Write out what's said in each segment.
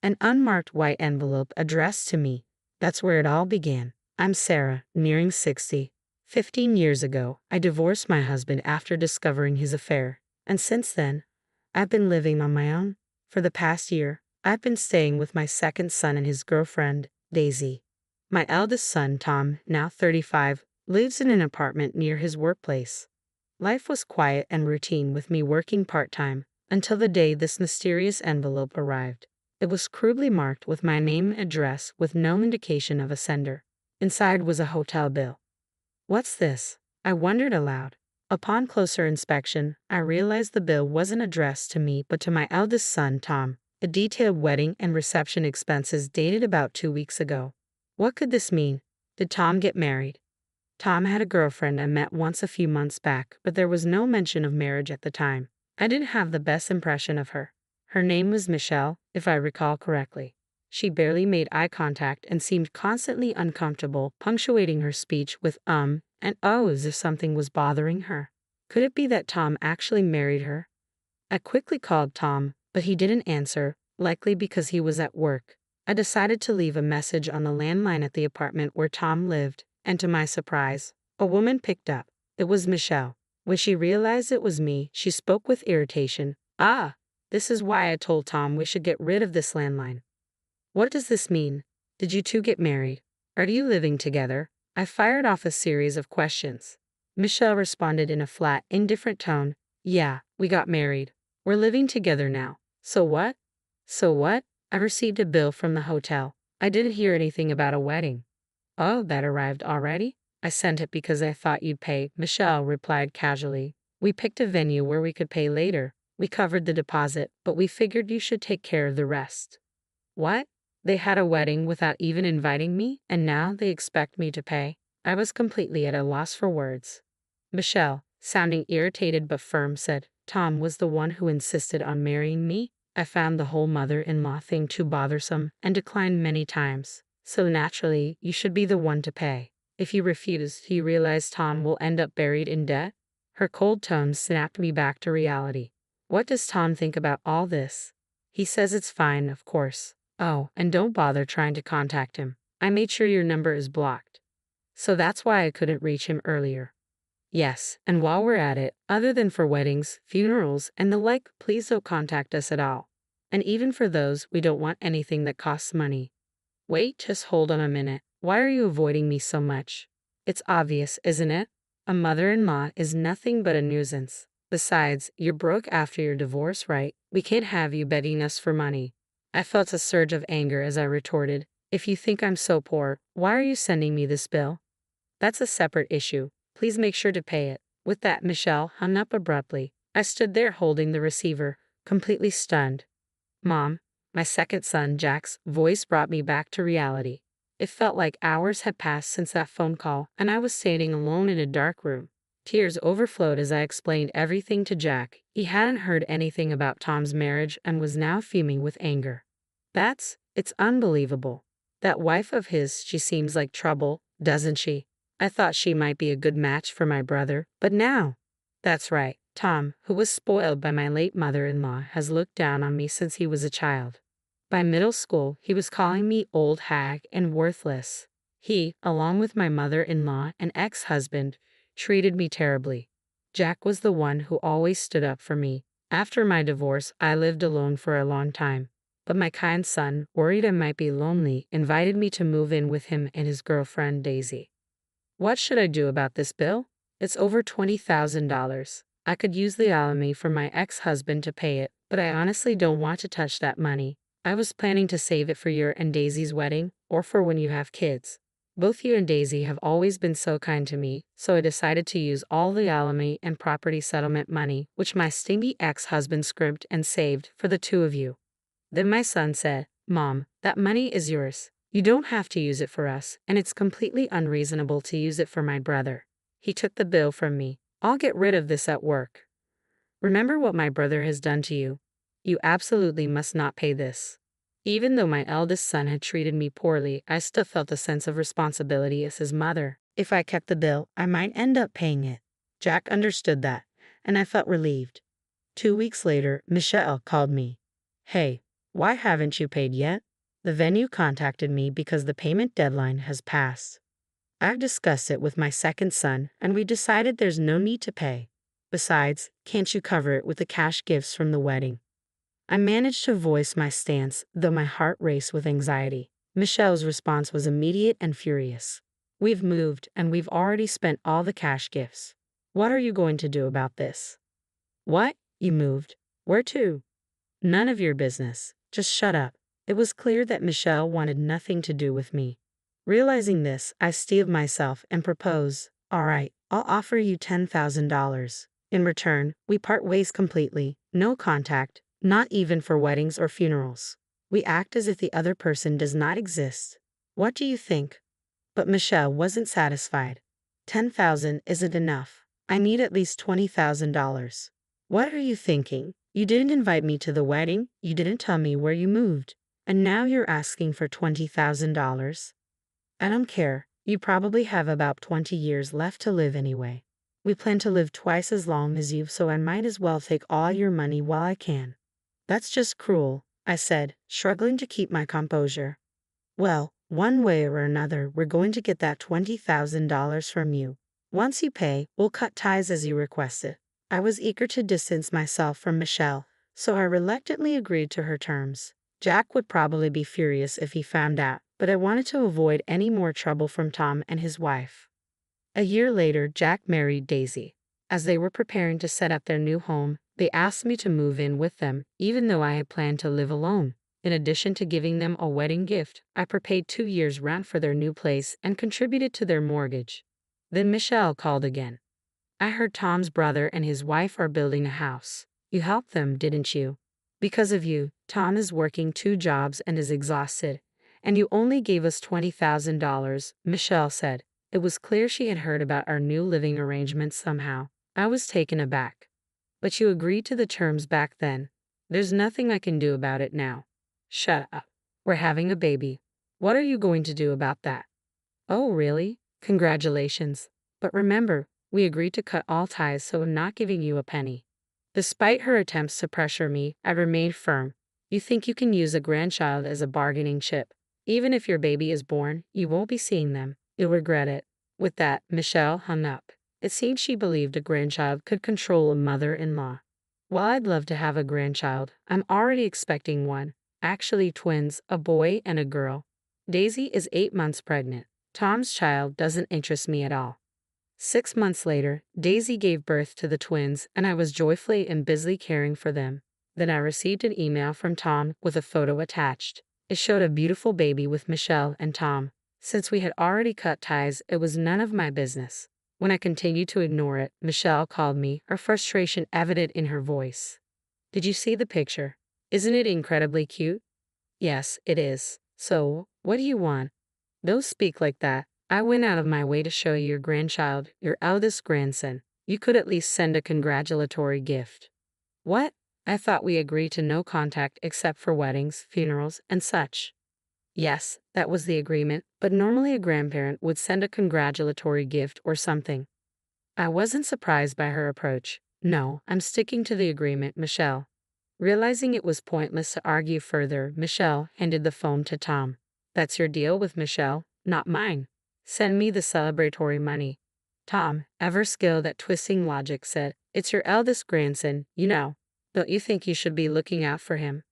An unmarked white envelope addressed to me. That's where it all began. I'm Sarah, nearing 60. 15 years ago, I divorced my husband after discovering his affair. And since then, I've been living on my own. For the past year, I've been staying with my second son and his girlfriend, Daisy. My eldest son, Tom, now 35, lives in an apartment near his workplace. Life was quiet and routine with me working part-time until the day this mysterious envelope arrived. It was crudely marked with my name and address with no indication of a sender. Inside was a hotel bill. What's this? I wondered aloud. Upon closer inspection, I realized the bill wasn't addressed to me but to my eldest son, Tom. It detailed wedding and reception expenses dated about 2 weeks ago. What could this mean? Did Tom get married? Tom had a girlfriend I met once a few months back, but there was no mention of marriage at the time. I didn't have the best impression of her. Her name was Michelle, if I recall correctly. She barely made eye contact and seemed constantly uncomfortable, punctuating her speech with and oh as if something was bothering her. Could it be that Tom actually married her? I quickly called Tom, but he didn't answer, likely because he was at work. I decided to leave a message on the landline at the apartment where Tom lived, and to my surprise, a woman picked up. It was Michelle. When she realized it was me, she spoke with irritation. Ah, this is why I told Tom we should get rid of this landline. What does this mean? Did you two get married? Are you living together? I fired off a series of questions. Michelle responded in a flat, indifferent tone. Yeah, we got married. We're living together now. So what? So what? I received a bill from the hotel. I didn't hear anything about a wedding. Oh, that arrived already? I sent it because I thought you'd pay, Michelle replied casually. We picked a venue where we could pay later. We covered the deposit, but we figured you should take care of the rest. What? They had a wedding without even inviting me, and now they expect me to pay? I was completely at a loss for words. Michelle, sounding irritated but firm, said, Tom was the one who insisted on marrying me. I found the whole mother-in-law thing too bothersome and declined many times. So naturally, you should be the one to pay. If you refuse, do you realize Tom will end up buried in debt? Her cold tone snapped me back to reality. What does Tom think about all this? He says it's fine, of course. Oh, and don't bother trying to contact him. I made sure your number is blocked. So that's why I couldn't reach him earlier. Yes, and while we're at it, other than for weddings, funerals, and the like, please don't contact us at all. And even for those, we don't want anything that costs money. Wait, just hold on a minute. Why are you avoiding me so much? It's obvious, isn't it? A mother-in-law is nothing but a nuisance. Besides, you're broke after your divorce, right? We can't have you begging us for money. I felt a surge of anger as I retorted, if you think I'm so poor, why are you sending me this bill? That's a separate issue. Please make sure to pay it. With that, Michelle hung up abruptly. I stood there holding the receiver, completely stunned. Mom, my second son, Jack's voice brought me back to reality. It felt like hours had passed since that phone call, and I was standing alone in a dark room. Tears overflowed as I explained everything to Jack. He hadn't heard anything about Tom's marriage and was now fuming with anger. It's unbelievable. That wife of his, she seems like trouble, doesn't she? I thought she might be a good match for my brother, but now. That's right. Tom, who was spoiled by my late mother-in-law, has looked down on me since he was a child. By middle school, he was calling me old hag and worthless. He, along with my mother-in-law and ex-husband, treated me terribly. Jack was the one who always stood up for me. After my divorce, I lived alone for a long time. But my kind son, worried I might be lonely, invited me to move in with him and his girlfriend, Daisy. What should I do about this bill? It's over $20,000. I could use the alimony for my ex-husband to pay it, but I honestly don't want to touch that money. I was planning to save it for your and Daisy's wedding, or for when you have kids. Both you and Daisy have always been so kind to me, so I decided to use all the alimony and property settlement money, which my stingy ex-husband scrimped and saved, for the two of you. Then my son said, Mom, that money is yours. You don't have to use it for us, and it's completely unreasonable to use it for my brother. He took the bill from me. I'll get rid of this at work. Remember what my brother has done to you. You absolutely must not pay this. Even though my eldest son had treated me poorly, I still felt a sense of responsibility as his mother. If I kept the bill, I might end up paying it. Jack understood that, and I felt relieved. 2 weeks later, Michelle called me. Hey, Why haven't you paid yet? The venue contacted me because the payment deadline has passed. I've discussed it with my second son, and we decided there's no need to pay. Besides, can't you cover it with the cash gifts from the wedding? I managed to voice my stance, though my heart raced with anxiety. Michelle's response was immediate and furious. We've moved, and we've already spent all the cash gifts. What are you going to do about this? What? You moved? Where to? None of your business. Just shut up. It was clear that Michelle wanted nothing to do with me. Realizing this, I steeled myself and proposed, all right, I'll offer you $10,000. In return, we part ways completely, no contact, not even for weddings or funerals. We act as if the other person does not exist. What do you think? But Michelle wasn't satisfied. $10,000 isn't enough. I need at least $20,000. What are you thinking? You didn't invite me to the wedding, you didn't tell me where you moved, and now you're asking for $20,000? I don't care. You probably have about 20 years left to live anyway. We plan to live twice as long as you, so I might as well take all your money while I can. That's just cruel, I said, struggling to keep my composure. Well, one way or another, we're going to get that $20,000 from you. Once you pay, we'll cut ties as you requested. I was eager to distance myself from Michelle, so I reluctantly agreed to her terms. Jack would probably be furious if he found out, but I wanted to avoid any more trouble from Tom and his wife. A year later, Jack married Daisy. As they were preparing to set up their new home, they asked me to move in with them, even though I had planned to live alone. In addition to giving them a wedding gift, I prepaid 2 years' rent for their new place and contributed to their mortgage. Then Michelle called again. I heard Tom's brother and his wife are building a house. You helped them, didn't you? Because of you, Tom is working 2 jobs and is exhausted. And you only gave us $20,000, Michelle said. It was clear she had heard about our new living arrangements somehow. I was taken aback. But you agreed to the terms back then. There's nothing I can do about it now. Shut up. We're having a baby. What are you going to do about that? Oh, really? Congratulations. But remember, we agreed to cut all ties, so I'm not giving you a penny. Despite her attempts to pressure me, I remained firm. You think you can use a grandchild as a bargaining chip. Even if your baby is born, you won't be seeing them. You'll regret it. With that, Michelle hung up. It seemed she believed a grandchild could control a mother-in-law. While I'd love to have a grandchild, I'm already expecting one. Actually twins, a boy and a girl. Daisy is 8 months pregnant. Tom's child doesn't interest me at all. 6 months later, Daisy gave birth to the twins, and I was joyfully and busily caring for them. Then I received an email from Tom with a photo attached. It showed a beautiful baby with Michelle and Tom. Since we had already cut ties, it was none of my business. When I continued to ignore it, Michelle called me, her frustration evident in her voice. Did you see the picture? Isn't it incredibly cute? Yes, it is. So, what do you want? Don't speak like that. I went out of my way to show you your grandchild, your eldest grandson. You could at least send a congratulatory gift. What? I thought we agreed to no contact except for weddings, funerals, and such. Yes, that was the agreement, but normally a grandparent would send a congratulatory gift or something. I wasn't surprised by her approach. No, I'm sticking to the agreement, Michelle. Realizing it was pointless to argue further, Michelle handed the phone to Tom. That's your deal with Michelle, not mine. Send me the celebratory money. Tom, ever skilled at twisting logic, said, It's your eldest grandson, you know. Don't you think you should be looking out for him?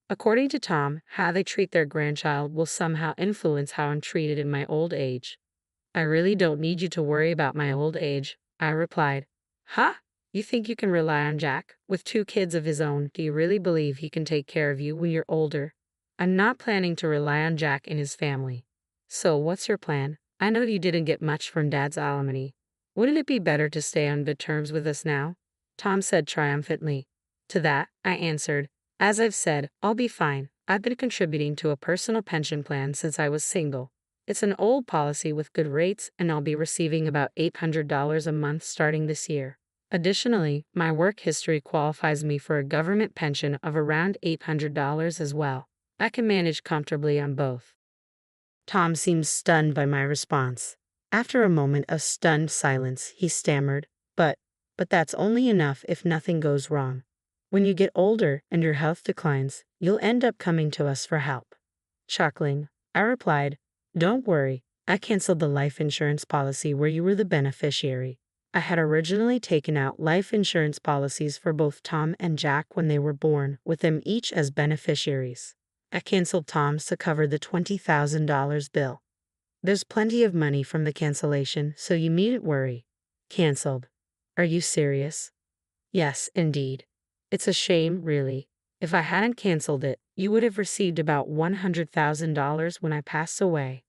According to Tom, how they treat their grandchild will somehow influence how I'm treated in my old age. I really don't need you to worry about my old age, I replied. Huh? You think you can rely on Jack? With 2 kids of his own, do you really believe he can take care of you when you're older? I'm not planning to rely on Jack and his family. So what's your plan? I know you didn't get much from Dad's alimony. Wouldn't it be better to stay on good terms with us now? Tom said triumphantly. To that, I answered, As I've said, I'll be fine. I've been contributing to a personal pension plan since I was single. It's an old policy with good rates, and I'll be receiving about $800 a month starting this year. Additionally, my work history qualifies me for a government pension of around $800 as well. I can manage comfortably on both. Tom seemed stunned by my response. After a moment of stunned silence, he stammered, But that's only enough if nothing goes wrong. When you get older and your health declines, You'll end up coming to us for help. Chuckling, I replied, don't worry, I canceled the life insurance policy where you were the beneficiary. I had originally taken out life insurance policies for both Tom and Jack when they were born, with them each as beneficiaries. I canceled Tom's to cover the $20,000 bill. There's plenty of money from the cancellation, so you needn't worry. Canceled. Are you serious? Yes, indeed. It's a shame, really. If I hadn't canceled it, you would have received about $100,000 when I pass away.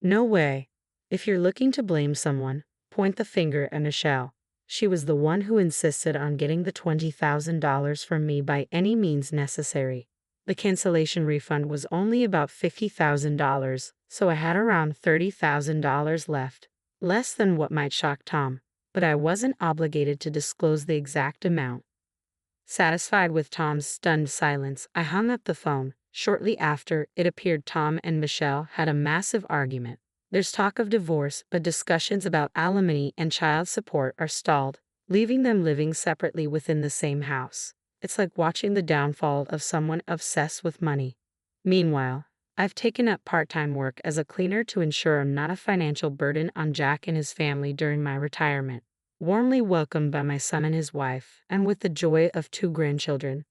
No way. If you're looking to blame someone, point the finger at Michelle. She was the one who insisted on getting the $20,000 from me by any means necessary. The cancellation refund was only about $50,000, so I had around $30,000 left. Less than what might shock Tom, but I wasn't obligated to disclose the exact amount. Satisfied with Tom's stunned silence, I hung up the phone. Shortly after, it appeared Tom and Michelle had a massive argument. There's talk of divorce, but discussions about alimony and child support are stalled, leaving them living separately within the same house. It's like watching the downfall of someone obsessed with money. Meanwhile, I've taken up part-time work as a cleaner to ensure I'm not a financial burden on Jack and his family during my retirement. Warmly welcomed by my son and his wife, and with the joy of 2 grandchildren,